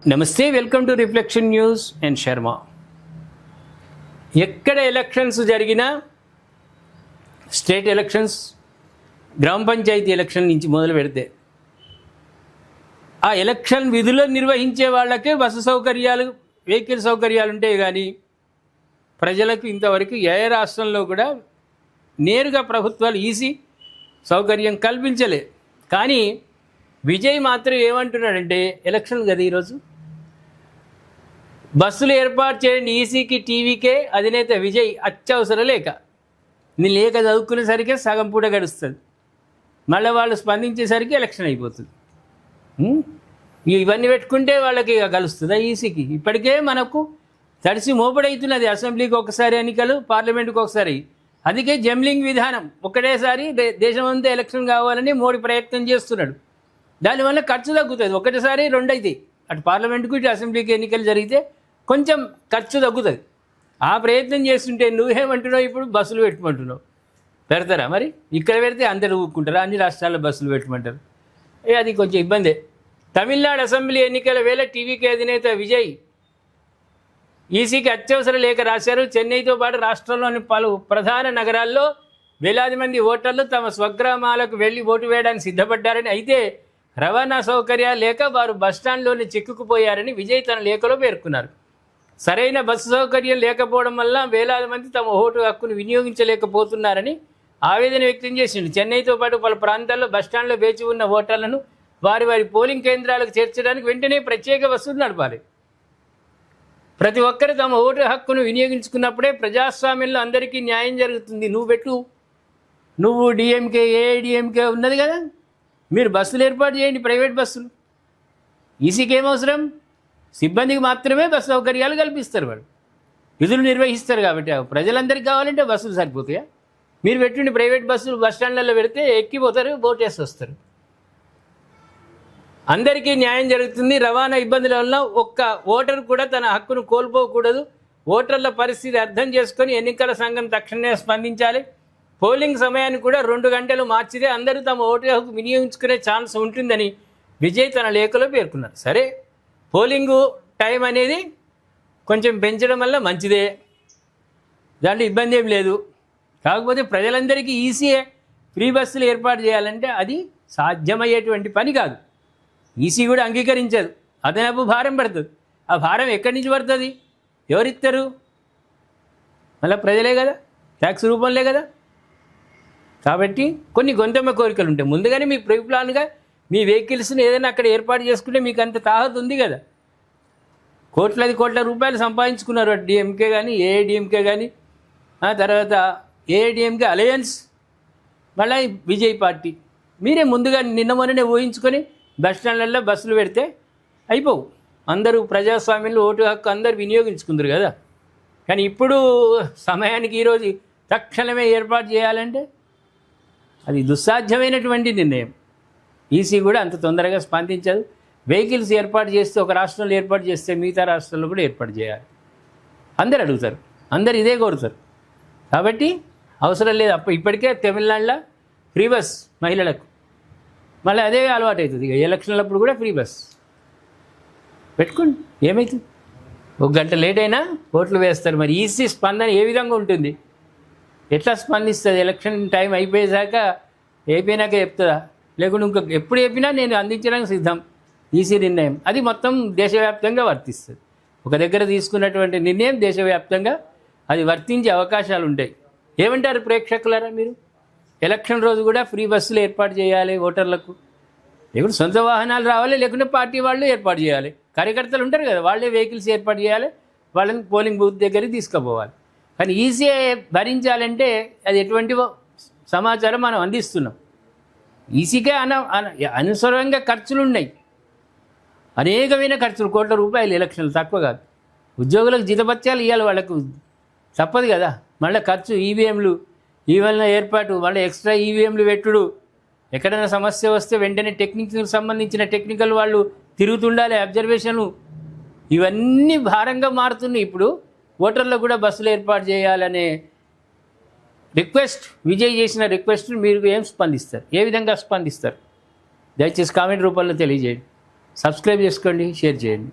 నమస్తే, welcome to reflection news and Sharma. ఎక్కడ elections జరిగినా, స్టేట్ ఎలక్షన్స్, గ్రామ పంచాయతీ ఎలక్షన్ నుంచి మొదలు పెడితే ఆ ఎలక్షన్ విధులు నిర్వహించే వాళ్ళకే బస్సు సౌకర్యాలు, వెహికల్ సౌకర్యాలు ఉంటాయి. కానీ ప్రజలకు ఇంతవరకు ఏ రాష్ట్రంలో కూడా నేరుగా ప్రభుత్వాలు ఈసీ సౌకర్యం కల్పించలే. కానీ విజయ్ మాత్రం ఏమంటున్నాడంటే, ఎలక్షన్ కదా ఈరోజు, బస్సులు ఏర్పాటు చేయండి ఈసీకి, టీవీకే అధినేత విజయ్ అత్యవసరం లేక. నేను లేక చదువుకునేసరికి సగం పూట గడుస్తుంది, మళ్ళీ వాళ్ళు స్పందించేసరికి ఎలక్షన్ అయిపోతుంది. ఇవన్నీ పెట్టుకుంటే వాళ్ళకి కలుస్తుందా ఈసీకి? ఇప్పటికే మనకు తడిసి మోపడవుతున్నది. అసెంబ్లీకి ఒకసారి ఎన్నికలు, పార్లమెంటుకి ఒకసారి. అందుకే జంబ్లింగ్ విధానం, ఒకటేసారి దేశమంతా ఎలక్షన్ కావాలని మోడీ ప్రయత్నం చేస్తున్నాడు. దానివల్ల ఖర్చు తగ్గుతుంది. ఒకటేసారి రెండు అవుతాయి, అటు పార్లమెంటుకు ఇటు అసెంబ్లీకి ఎన్నికలు జరిగితే కొంచెం ఖర్చు తగ్గుతుంది. ఆ ప్రయత్నం చేస్తుంటే నువ్వేమంటున్నావు? ఇప్పుడు బస్సులు పెట్టమంటున్నావు. పెడతారా మరి? ఇక్కడ పెడితే అందరు ఊరుకుంటారా? అన్ని రాష్ట్రాల్లో బస్సులు పెట్టమంటారు. అది కొంచెం ఇబ్బందే. తమిళనాడు అసెంబ్లీ ఎన్నికల వేళ టీవీకి అధినేత విజయ్ ఈసీకి అత్యవసర లేఖ రాశారు. చెన్నైతో పాటు రాష్ట్రంలోని పలు ప్రధాన నగరాల్లో వేలాది మంది ఓటర్లు తమ స్వగ్రామాలకు వెళ్లి ఓటు వేయడానికి సిద్ధపడ్డారని, అయితే రవాణా సౌకర్యాలు లేక వారు బస్టాండ్లోనే చిక్కుకుపోయారని విజయ్ తన లేఖలో పేర్కొన్నారు. సరైన బస్సు సౌకర్యం లేకపోవడం వల్ల వేలాది మంది తమ ఓటు హక్కును వినియోగించలేకపోతున్నారని ఆవేదన వ్యక్తం చేసింది. చెన్నైతో పాటు పలు ప్రాంతాల్లో బస్టాండ్లో వేచి ఉన్న ఓటర్లను వారి వారి పోలింగ్ కేంద్రాలకు చేర్చడానికి వెంటనే ప్రత్యేక బస్సులు నడపాలి. ప్రతి ఒక్కరు తమ ఓటు హక్కును వినియోగించుకున్నప్పుడే ప్రజాస్వామ్యంలో అందరికీ న్యాయం జరుగుతుంది. నువ్వు డిఎంకే, ఏఐడిఎంకే ఉన్నది కదా, మీరు బస్సులు ఏర్పాటు చేయండి, ప్రైవేట్ బస్సులు. ఈసీకి ఏమవసరం? సిబ్బందికి మాత్రమే బస్సు సౌకర్యాలు కల్పిస్తారు, వాళ్ళు విధులు నిర్వహిస్తారు. కాబట్టి ప్రజలందరికీ కావాలంటే బస్సులు సరిపోతాయా? మీరు పెట్టుండి ప్రైవేట్ బస్సులు బస్టాండ్లలో పెడితే ఎక్కిపోతారు, ఓటేసి వస్తారు. అందరికీ న్యాయం జరుగుతుంది. రవాణా ఇబ్బందుల వల్ల ఒక్క ఓటరు కూడా తన హక్కును కోల్పోకూడదు. ఓటర్ల పరిస్థితి అర్థం చేసుకొని ఎన్నికల సంఘం తక్షణమే స్పందించాలి. పోలింగ్ సమయాన్ని కూడా 2 గంటలు మార్చితే అందరూ తమ ఓటు హక్కు వినియోగించుకునే ఛాన్స్ ఉంటుందని విజయ్ తన లేఖలో పేర్కొన్నారు. సరే, పోలింగు టైం అనేది కొంచెం పెంచడం వల్ల మంచిదే, దాంట్లో ఇబ్బంది ఏం లేదు. కాకపోతే ప్రజలందరికీ ఈసీయే ఫ్రీ బస్సులు ఏర్పాటు చేయాలంటే అది సాధ్యమయ్యేటువంటి పని కాదు. ఈసీ కూడా అంగీకరించదు, అదనపు భారం పడుతుంది. ఆ భారం ఎక్కడి నుంచి పడుతుంది? ఎవరిస్తారు? మళ్ళీ ప్రజలే కదా, ట్యాక్స్ రూపంలో కదా. కాబట్టి కొన్ని గొంతెమ్మ కోరికలు ఉంటాయి. ముందుగానే మీ ప్రీ ప్లాన్గా మీ వెహికల్స్ని ఏదైనా అక్కడ ఏర్పాటు చేసుకుంటే మీకు అంత తాహత ఉంది కదా. కోట్ల రూపాయలు సంపాదించుకున్నారు డిఎంకే కానీ, ఏఐడిఎంకే కానీ, తర్వాత ఏఐడిఎంకే అలయన్స్, మళ్ళీ విజయ్ పార్టీ. మీరే ముందుగా నిన్న మొన్ననే ఊహించుకొని బస్టాండ్లలో బస్సులు పెడితే అయిపోవు. అందరూ ప్రజాస్వామ్యంలో ఓటు హక్కు అందరూ వినియోగించుకుందరు కదా. కానీ ఇప్పుడు సమయానికి ఈరోజు తక్షణమే ఏర్పాటు చేయాలంటే అది దుస్సాధ్యమైనటువంటి నిర్ణయం. ఈసీ కూడా అంత తొందరగా స్పందించదు. వెహికల్స్ ఏర్పాటు చేస్తే, ఒక రాష్ట్రంలో ఏర్పాటు చేస్తే మిగతా రాష్ట్రాల్లో కూడా ఏర్పాటు చేయాలి. అందరు అడుగుతారు, అందరు ఇదే కోరుతారు. కాబట్టి అవసరం లేదు. ఇప్పటికే తమిళనాడులో ఫ్రీ బస్ మహిళలకు, మళ్ళీ అదే అలవాటు అవుతుంది. ఇక ఎలక్షన్లప్పుడు కూడా ఫ్రీ బస్ పెట్టుకోండి, ఏమవుతుంది? 1 గంట లేట్ అయినా ఓట్లు వేస్తారు. మరి ఈసీ స్పందన ఏ విధంగా ఉంటుంది? ఎట్లా స్పందిస్తుంది? ఎలక్షన్ టైం అయిపోయేదాకా, అయిపోయినాక చెప్తుందా? లేకుంటే ఇంకొక ఎప్పుడు చెప్పినా నేను అందించడానికి సిద్ధం. ఈసీ నిర్ణయం అది మొత్తం దేశవ్యాప్తంగా వర్తిస్తుంది. ఒక దగ్గర తీసుకున్నటువంటి నిర్ణయం దేశవ్యాప్తంగా అది వర్తించే అవకాశాలు ఉంటాయి. ఏమంటారు ప్రేక్షకులారా మీరు? ఎలక్షన్ రోజు కూడా ఫ్రీ బస్సులు ఏర్పాటు చేయాలి ఓటర్లకు. లేకుంటే సొంత వాహనాలు రావాలి, లేకుంటే పార్టీ వాళ్ళు ఏర్పాటు చేయాలి. కార్యకర్తలు ఉంటారు కదా, వాళ్ళే వెహికల్స్ ఏర్పాటు చేయాలి, వాళ్ళని పోలింగ్ బూత్ దగ్గరికి తీసుకుపోవాలి. కానీ ఈసీ భరించాలంటే అది ఎటువంటి సమాచారం మనం అందిస్తున్నాం. ఈసీకే అనుసరంగా ఖర్చులు ఉన్నాయి, అనేకమైన ఖర్చులు, కోట్ల రూపాయలు. ఎలక్షన్లు తక్కువ కాదు. ఉద్యోగులకు జీతభత్యాలు ఇవ్వాలి, వాళ్ళకు తప్పదు కదా. మళ్ళీ ఖర్చు, ఈవీఎంల ఏర్పాటు, మళ్ళీ ఎక్స్ట్రా ఈవీఎంలు పెట్టుడు. ఎక్కడైనా సమస్య వస్తే వెంటనే టెక్నికల్ సంబంధించిన టెక్నికల్ వాళ్ళు తిరుగుతుండాలి, అబ్జర్వేషను. ఇవన్నీ భారంగా మారుతున్నాయి. ఇప్పుడు ఓటర్లకు కూడా బస్సులు ఏర్పాటు చేయాలనే రిక్వెస్ట్, విజయ్ చేసిన రిక్వెస్ట్ మీరు ఏం స్పందిస్తారు? ఏ విధంగా స్పందిస్తారు? దయచేసి కామెంట్ రూపంలో తెలియజేయండి. సబ్స్క్రైబ్ చేసుకోండి, షేర్ చేయండి.